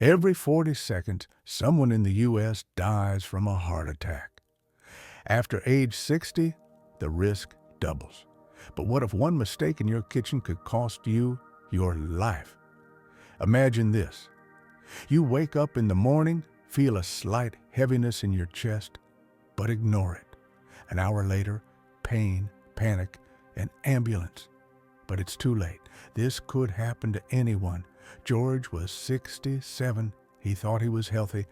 Every 40 seconds, someone in the U.S. dies from a heart attack. After age 60, the risk doubles. But what if one mistake in your kitchen could cost you your life? Imagine this. You wake up in the morning, feel a slight heaviness in your chest, but ignore it. An hour later, pain, panic, an ambulance. But it's too late. This could happen to anyone. George was 67. He thought he was healthy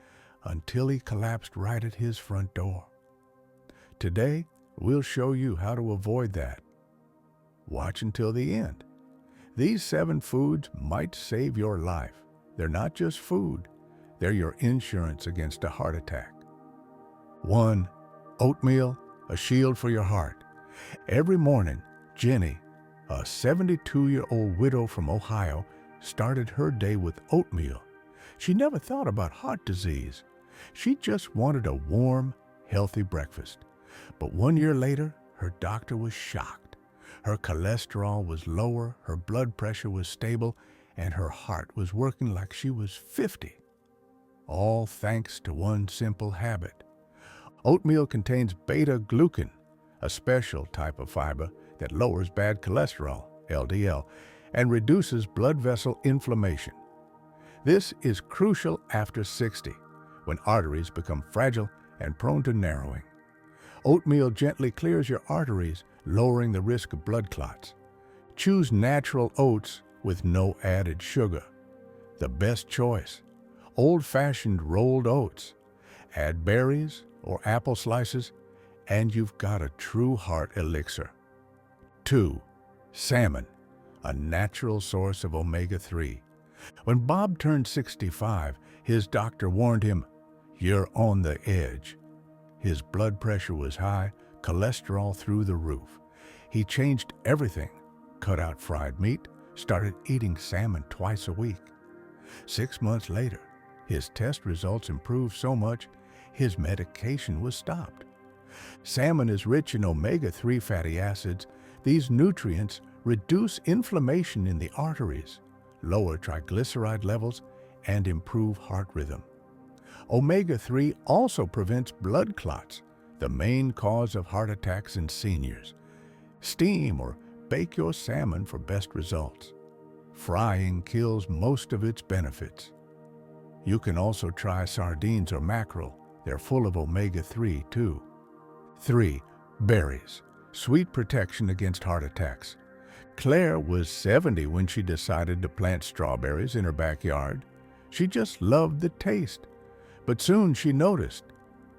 until he collapsed right at his front door. Today, we'll show you how to avoid that. Watch until the end. These 7 foods might save your life. They're not just food. They're your insurance against a heart attack. 1. Oatmeal, a shield for your heart. Every morning, Jenny, a 72-year-old widow from Ohio, started her day with oatmeal. She never thought about heart disease. She just wanted a warm, healthy breakfast. But 1 year later, her doctor was shocked. Her cholesterol was lower, her blood pressure was stable, and her heart was working like she was 50. All thanks to one simple habit. Oatmeal contains beta-glucan, a special type of fiber that lowers bad cholesterol, LDL, and reduces blood vessel inflammation. This is crucial after 60, when arteries become fragile and prone to narrowing. Oatmeal gently clears your arteries, lowering the risk of blood clots. Choose natural oats with no added sugar. The best choice, old-fashioned rolled oats. Add berries or apple slices, and you've got a true heart elixir. 2. Salmon, a natural source of omega-3. When Bob turned 65, his doctor warned him, "You're on the edge." His blood pressure was high, cholesterol through the roof. He changed everything, cut out fried meat, started eating salmon twice a week. 6 months later, his test results improved so much, his medication was stopped. Salmon is rich in omega-3 fatty acids. These nutrients reduce inflammation in the arteries, lower triglyceride levels, and improve heart rhythm. Omega-3 also prevents blood clots, the main cause of heart attacks in seniors. Steam or bake your salmon for best results. Frying kills most of its benefits. You can also try sardines or mackerel. They're full of omega-3 too. 3. Berries, sweet protection against heart attacks. Claire was 70 when she decided to plant strawberries in her backyard. She just loved the taste. But soon she noticed,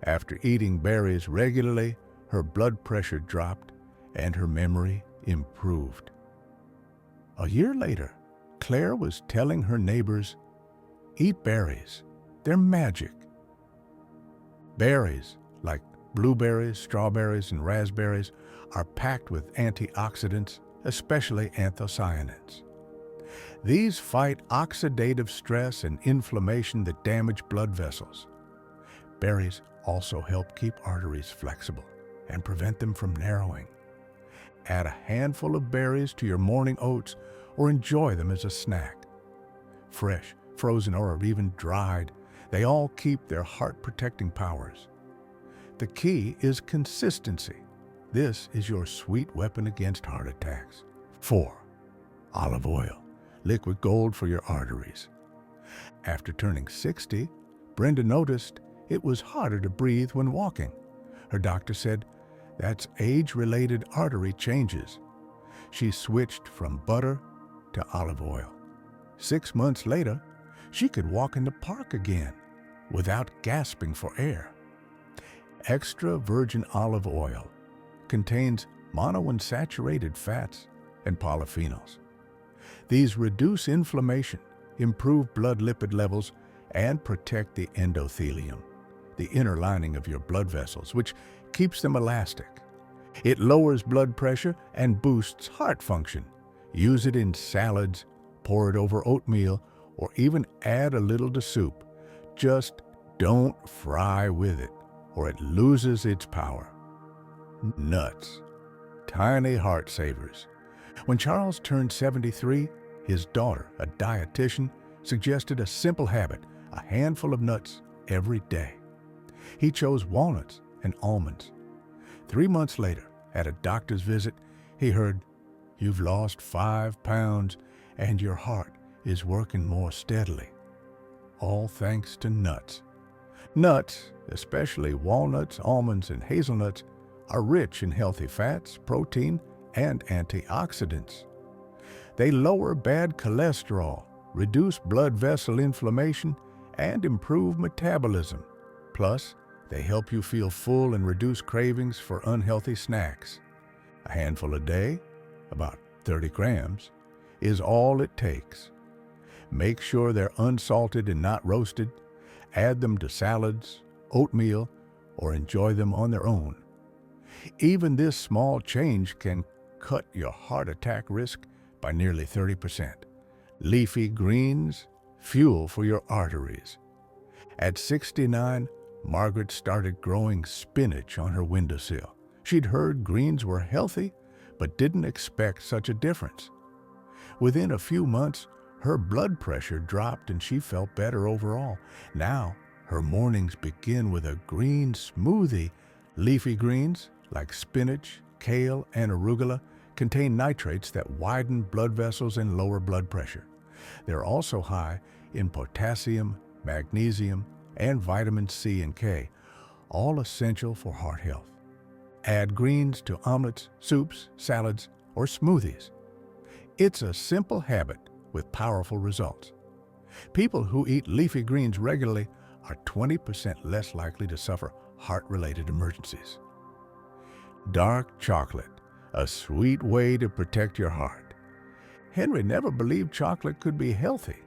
after eating berries regularly, her blood pressure dropped and her memory improved. A year later, Claire was telling her neighbors, "Eat berries. They're magic." Berries, like blueberries, strawberries, and raspberries, are packed with antioxidants, especially anthocyanins. These fight oxidative stress and inflammation that damage blood vessels. Berries also help keep arteries flexible and prevent them from narrowing. Add a handful of berries to your morning oats or enjoy them as a snack. Fresh, frozen, or even dried, they all keep their heart-protecting powers. The key is consistency. This is your sweet weapon against heart attacks. 4. Olive oil, liquid gold for your arteries. After turning 60, Brenda noticed it was harder to breathe when walking. Her doctor said, "That's age-related artery changes." She switched from butter to olive oil. 6 months later, she could walk in the park again without gasping for air. Extra virgin olive oil contains monounsaturated fats and polyphenols. These reduce inflammation, improve blood lipid levels, and protect the endothelium, the inner lining of your blood vessels, which keeps them elastic. It lowers blood pressure and boosts heart function. Use it in salads, pour it over oatmeal, or even add a little to soup. Just don't fry with it, or it loses its power. Nuts, tiny heart savers. When Charles turned 73, his daughter, a dietitian, suggested a simple habit: a handful of nuts every day. He chose walnuts and almonds. 3 months later, at a doctor's visit, he heard, "You've lost 5 pounds and your heart is working more steadily." All thanks to nuts. Nuts, especially walnuts, almonds, and hazelnuts, are rich in healthy fats, protein, and antioxidants. They lower bad cholesterol, reduce blood vessel inflammation, and improve metabolism. Plus, they help you feel full and reduce cravings for unhealthy snacks. A handful a day, about 30 grams, is all it takes. Make sure they're unsalted and not roasted. Add them to salads, oatmeal, or enjoy them on their own. Even this small change can cut your heart attack risk by nearly 30%. Leafy greens, fuel for your arteries. At 69, Margaret started growing spinach on her windowsill. She'd heard greens were healthy, but didn't expect such a difference. Within a few months, her blood pressure dropped and she felt better overall. Now, her mornings begin with a green smoothie. Leafy greens, like spinach, kale, and arugula, contain nitrates that widen blood vessels and lower blood pressure. They're also high in potassium, magnesium, and vitamin C and K, all essential for heart health. Add greens to omelets, soups, salads, or smoothies. It's a simple habit with powerful results. People who eat leafy greens regularly are 20% less likely to suffer heart-related emergencies. Dark chocolate, a sweet way to protect your heart. Henry never believed chocolate could be healthy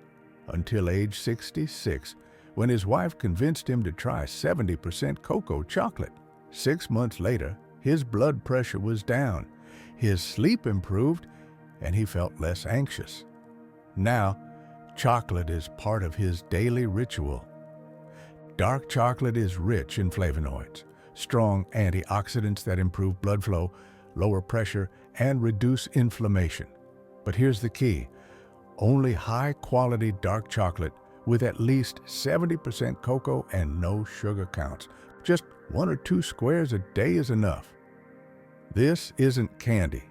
until age 66, when his wife convinced him to try 70% cocoa chocolate. 6 months later, his blood pressure was down, his sleep improved, and he felt less anxious. Now, chocolate is part of his daily ritual. Dark chocolate is rich in flavonoids, strong antioxidants that improve blood flow, lower pressure, and reduce inflammation. But here's the key: only high-quality dark chocolate with at least 70% cocoa and no sugar counts. Just 1 or 2 squares a day is enough. This isn't candy.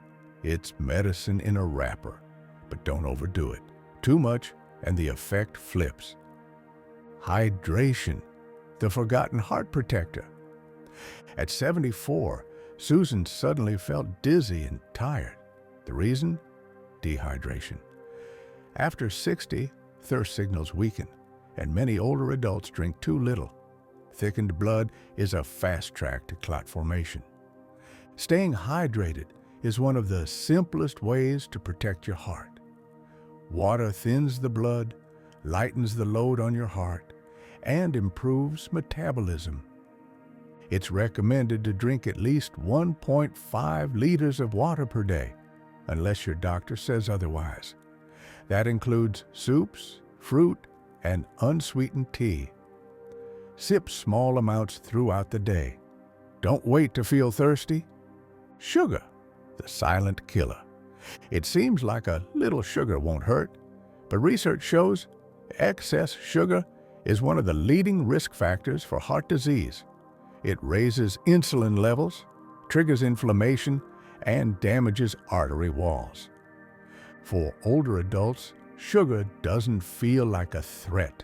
It's medicine in a wrapper. But don't overdo it. Too much and the effect flips. Hydration, the forgotten heart protector. At 74, Susan suddenly felt dizzy and tired. The reason? Dehydration. After 60, thirst signals weaken, and many older adults drink too little. Thickened blood is a fast track to clot formation. Staying hydrated is one of the simplest ways to protect your heart. Water thins the blood, lightens the load on your heart, and improves metabolism. It's recommended to drink at least 1.5 liters of water per day, unless your doctor says otherwise. That includes soups, fruit, and unsweetened tea. Sip small amounts throughout the day. Don't wait to feel thirsty. Sugar, the silent killer. It seems like a little sugar won't hurt, but research shows excess sugar is one of the leading risk factors for heart disease. It raises insulin levels, triggers inflammation, and damages artery walls. For older adults, sugar doesn't feel like a threat.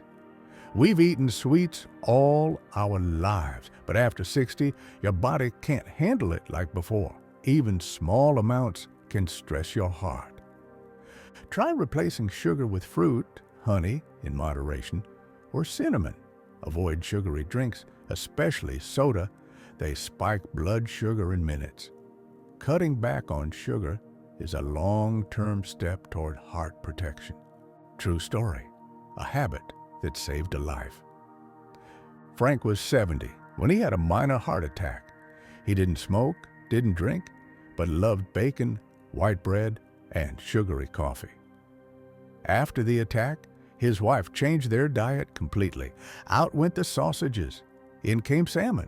We've eaten sweets all our lives, but after 60, your body can't handle it like before. Even small amounts can stress your heart. Try replacing sugar with fruit, honey in moderation, or cinnamon. Avoid sugary drinks, especially soda. They spike blood sugar in minutes. Cutting back on sugar is a long-term step toward heart protection. True story, a habit that saved a life. Frank was 70 when he had a minor heart attack. He didn't smoke, didn't drink, but loved bacon, white bread, and sugary coffee. After the attack, his wife changed their diet completely. Out went the sausages. In came salmon.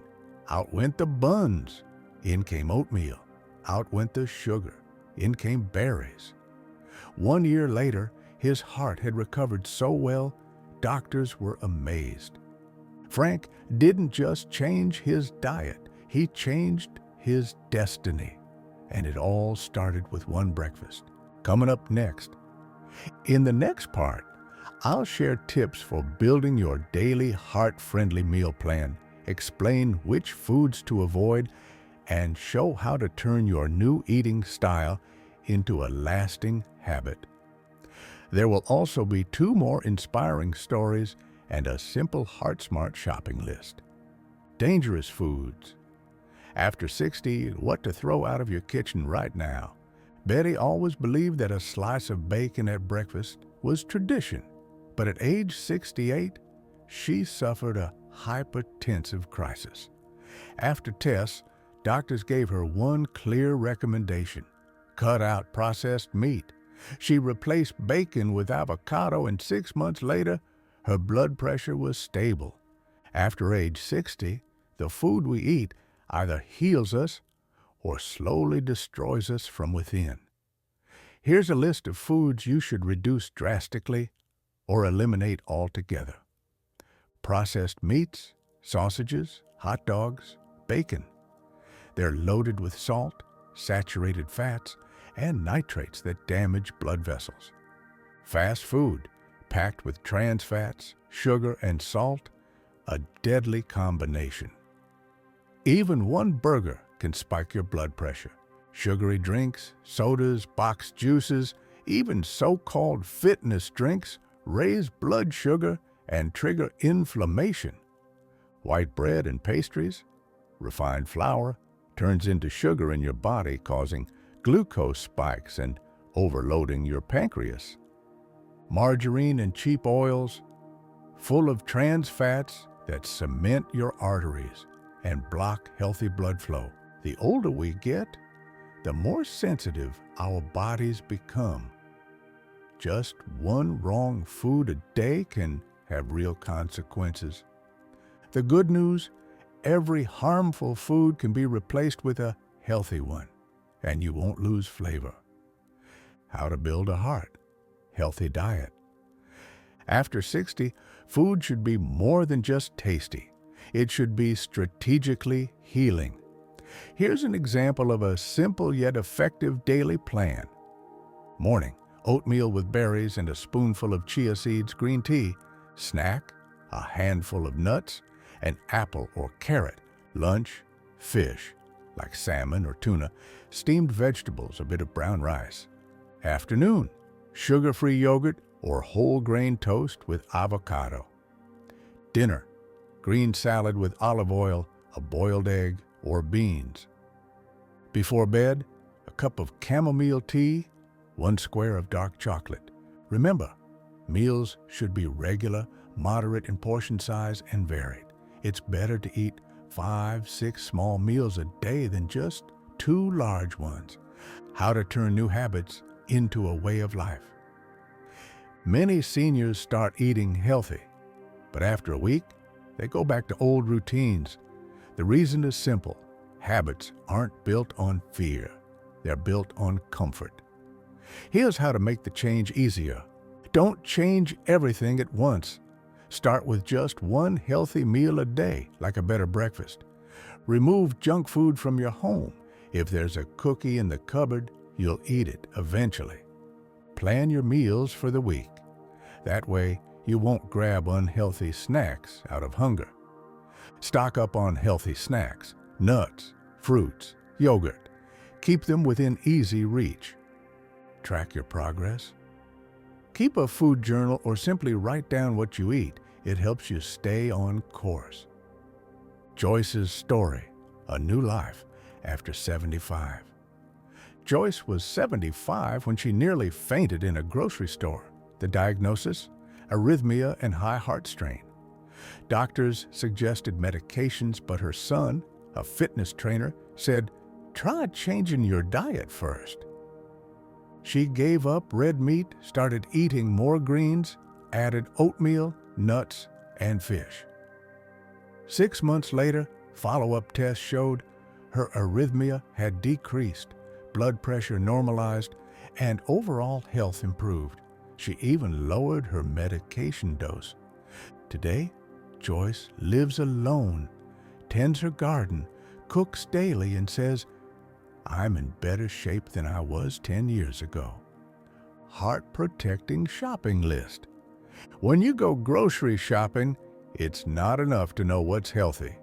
Out went the buns. In came oatmeal. Out went the sugar. In came berries. 1 year later, his heart had recovered so well, doctors were amazed. Frank didn't just change his diet, he changed his destiny. And it all started with one breakfast. Coming up next. In the next part, I'll share tips for building your daily heart-friendly meal plan, explain which foods to avoid, and show how to turn your new eating style into a lasting habit. There will also be 2 more inspiring stories and a simple heart-smart shopping list. Dangerous foods. After 60, what to throw out of your kitchen right now. Betty always believed that a slice of bacon at breakfast was tradition, but at age 68, she suffered a hypertensive crisis. After tests, doctors gave her one clear recommendation: cut out processed meat. She replaced bacon with avocado, and 6 months later, her blood pressure was stable. After age 60, the food we eat either heals us or slowly destroys us from within. Here's a list of foods you should reduce drastically or eliminate altogether. Processed meats, sausages, hot dogs, bacon. They're loaded with salt, saturated fats, and nitrates that damage blood vessels. Fast food, packed with trans fats, sugar, and salt, a deadly combination. Even one burger can spike your blood pressure. Sugary drinks, sodas, boxed juices, even so-called fitness drinks raise blood sugar and trigger inflammation. White bread and pastries, refined flour, turns into sugar in your body, causing glucose spikes and overloading your pancreas. Margarine and cheap oils, full of trans fats that cement your arteries and block healthy blood flow. The older we get, the more sensitive our bodies become. Just one wrong food a day can have real consequences. The good news, every harmful food can be replaced with a healthy one, and you won't lose flavor. How to build a heart, healthy diet. After 60, food should be more than just tasty. It should be strategically healing. Here's an example of a simple yet effective daily plan. Morning, oatmeal with berries and a spoonful of chia seeds green tea. Snack, a handful of nuts, an apple or carrot. Lunch, fish, like salmon or tuna, steamed vegetables, a bit of brown rice. Afternoon, sugar-free yogurt or whole grain toast with avocado. Dinner, green salad with olive oil, a boiled egg, or beans. Before bed, a cup of chamomile tea, 1 square of dark chocolate. Remember, meals should be regular, moderate in portion size, and varied. It's better to eat 5-6 small meals a day than just 2 large ones. How to turn new habits into a way of life. Many seniors start eating healthy, but after a week, they go back to old routines. The reason is simple. Habits aren't built on fear. They're built on comfort. Here's how to make the change easier. Don't change everything at once. Start with just one healthy meal a day, like a better breakfast. Remove junk food from your home. If there's a cookie in the cupboard, you'll eat it eventually. Plan your meals for the week. That way, you won't grab unhealthy snacks out of hunger. Stock up on healthy snacks, nuts, fruits, yogurt. Keep them within easy reach. Track your progress. Keep a food journal or simply write down what you eat. It helps you stay on course. Joyce's story, a new life after 75. Joyce was 75 when she nearly fainted in a grocery store. The diagnosis? Arrhythmia and high heart strain. Doctors suggested medications, but her son, a fitness trainer, said, "Try changing your diet first." She gave up red meat, started eating more greens, added oatmeal, nuts, and fish. 6 months later, follow-up tests showed her arrhythmia had decreased, blood pressure normalized, and overall health improved. She even lowered her medication dose. Today, Joyce lives alone, tends her garden, cooks daily, and says, "I'm in better shape than I was 10 years ago." Heart-protecting shopping list. When you go grocery shopping, it's not enough to know what's healthy.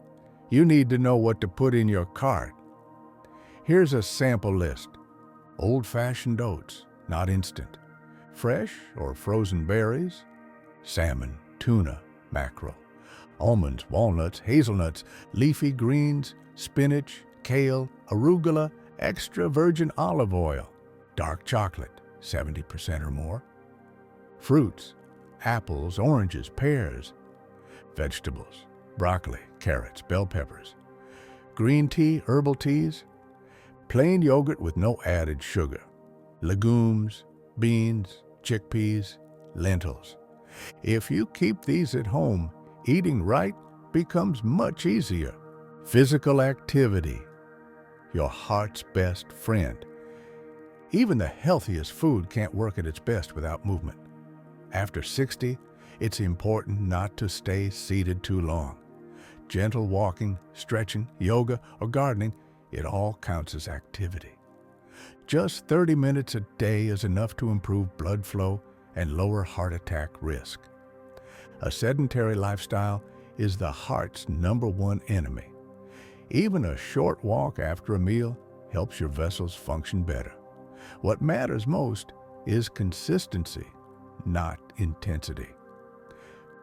You need to know what to put in your cart. Here's a sample list. Old-fashioned oats, not instant. Fresh or frozen berries, salmon, tuna, mackerel. Almonds, walnuts, hazelnuts, leafy greens, spinach, kale, arugula, extra virgin olive oil. Dark chocolate, 70% or more. Fruits, apples, oranges, pears. Vegetables, broccoli, carrots, bell peppers. Green tea, herbal teas. Plain yogurt with no added sugar. Legumes, beans, chickpeas, lentils. If you keep these at home, eating right becomes much easier. Physical activity, your heart's best friend. Even the healthiest food can't work at its best without movement. After 60, it's important not to stay seated too long. Gentle walking, stretching, yoga, or gardening, it all counts as activity. Just 30 minutes a day is enough to improve blood flow and lower heart attack risk. A sedentary lifestyle is the heart's #1 enemy. Even a short walk after a meal helps your vessels function better. What matters most is consistency, not intensity.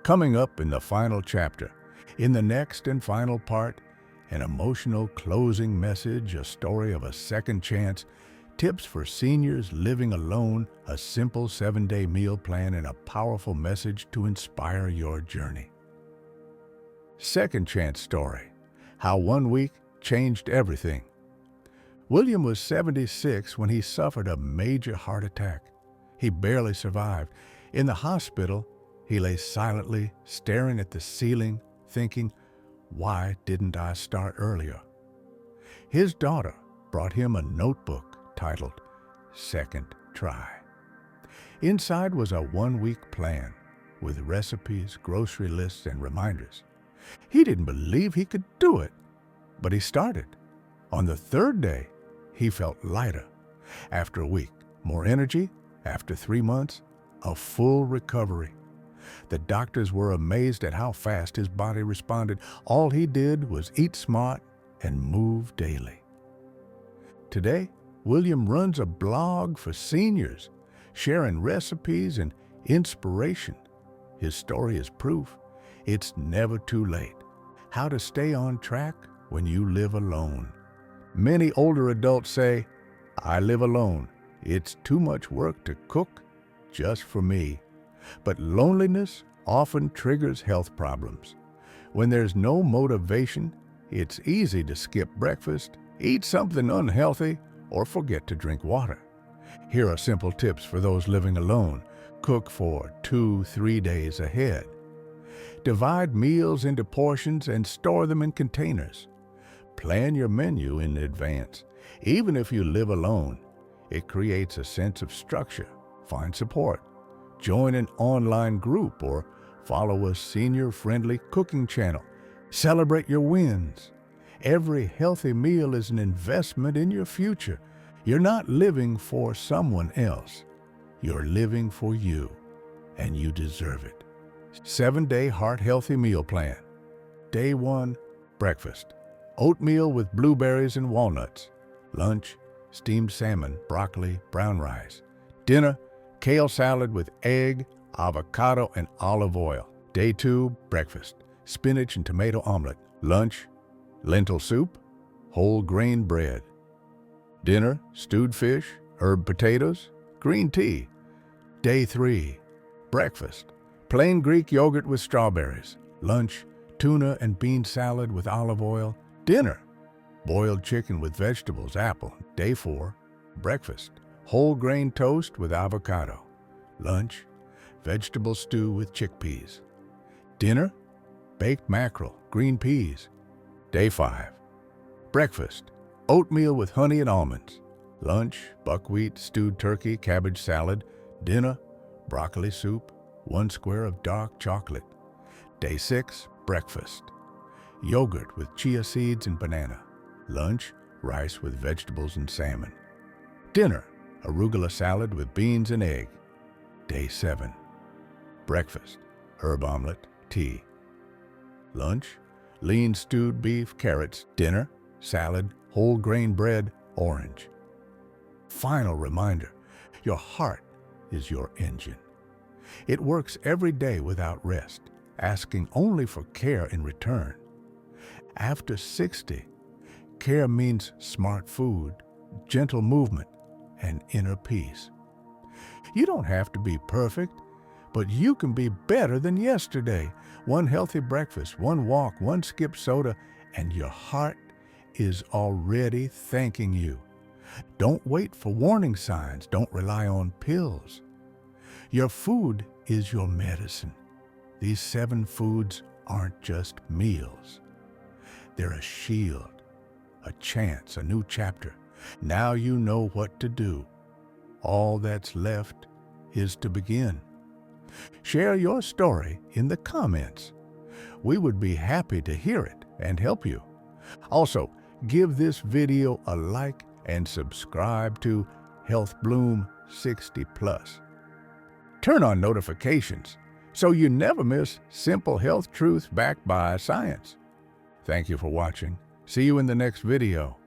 Coming up in the final chapter, in the next and final part, an emotional closing message, a story of a second chance, tips for seniors living alone, a simple 7-day meal plan, and a powerful message to inspire your journey. Second chance story, how 1 week changed everything. William was 76 when he suffered a major heart attack. He barely survived. In the hospital, he lay silently, staring at the ceiling, thinking, "Why didn't I start earlier?" His daughter brought him a notebook titled Second Try. Inside was a 1-week plan with recipes, grocery lists, and reminders. He didn't believe he could do it, but he started. On the 3rd day, he felt lighter. After a week, more energy. After 3 months, a full recovery. The doctors were amazed at how fast his body responded. All he did was eat smart and move daily. Today, William runs a blog for seniors, sharing recipes and inspiration. His story is proof it's never too late. How to stay on track when you live alone. Many older adults say, "I live alone. It's too much work to cook just for me." But loneliness often triggers health problems. When there's no motivation, it's easy to skip breakfast, eat something unhealthy, or forget to drink water. Here are simple tips for those living alone. Cook for 2-3 days ahead. Divide meals into portions and store them in containers. Plan your menu in advance. Even if you live alone, it creates a sense of structure. Find support. Join an online group or follow a senior-friendly cooking channel. Celebrate your wins. Every healthy meal is an investment in your future. You're not living for someone else. You're living for you, and you deserve it. 7-day heart-healthy meal plan. Day 1, breakfast. Oatmeal with blueberries and walnuts. Lunch, steamed salmon, broccoli, brown rice. Dinner, kale salad with egg, avocado, and olive oil. Day 2, breakfast. Spinach and tomato omelet. Lunch, lentil soup, whole grain bread. Dinner, stewed fish, herb potatoes, green tea. Day 3, breakfast. Plain Greek yogurt with strawberries. Lunch, tuna and bean salad with olive oil. Dinner, boiled chicken with vegetables, apple. Day 4, breakfast. Whole grain toast with avocado. Lunch, vegetable stew with chickpeas. Dinner, baked mackerel, green peas. Day 5, breakfast. Oatmeal with honey and almonds. Lunch, buckwheat, stewed turkey, cabbage salad. Dinner, broccoli soup, 1 square of dark chocolate. Day 6, breakfast. Yogurt with chia seeds and banana. Lunch, rice with vegetables and salmon. Dinner, arugula salad with beans and egg. Day 7. Breakfast, herb omelet, tea. Lunch, lean stewed beef, carrots. Dinner, salad, whole grain bread, orange. Final reminder, your heart is your engine. It works every day without rest, asking only for care in return. After 60, care means smart food, gentle movement, and inner peace. You don't have to be perfect, but you can be better than yesterday. One healthy breakfast, one walk, one skipped soda, and your heart is already thanking you. Don't wait for warning signs. Don't rely on pills. Your food is your medicine. These 7 foods aren't just meals. They're a shield, a chance, a new chapter. Now you know what to do. All that's left is to begin. Share your story in the comments. We would be happy to hear it and help you. Also, give this video a like and subscribe to Health Bloom 60 Plus. Turn on notifications so you never miss simple health truths backed by science. Thank you for watching. See you in the next video.